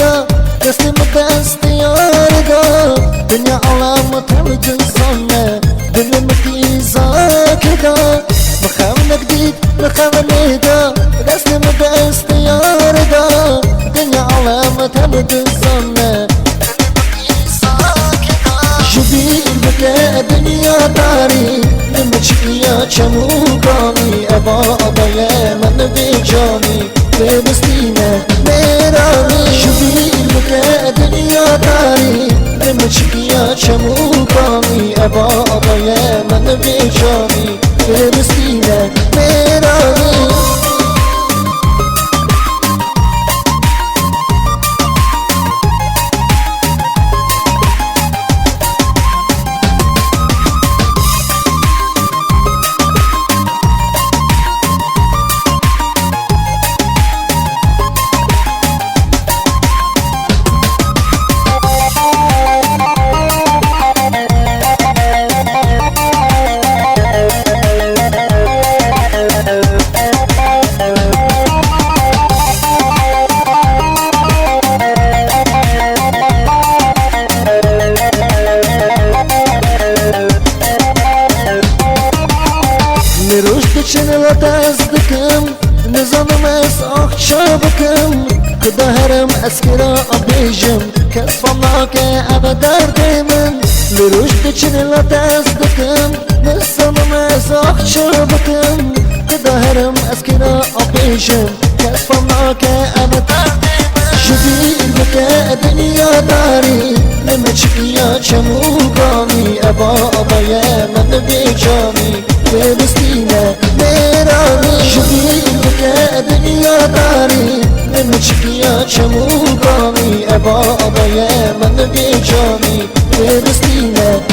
دا دستم دست یار دا دنیا علامت هم جنسانه دلم تیزا کدا مخام نقدید مخام نیدا دستم دست یار دا دنیا علامت هم جنسانه شبیر بکه دنیا داری نمچیا چمو کامی ابا ابای من بیجانی بستینه میرانی شبیر بکه دنیا داری نمچیا چمو کامی ابا ابای من بیجانی بستینه میرانی چنل دستکم نظامم از آخشا بکم خدا هرم اسکرا آبیجم کس فلا که ابدار من لروش چنل دستکم نظامم از آخشا بکم خدا هرم اسکرا آبیجم کس فلا که ابدار شبیر بکه دنیا داری نمچیا چمو کامی ابا ابای من بیجامی بستینه میرانی شبیر بکه دنیا داری نمچیا چمو کامی ابا ابای من بیجامی بستینه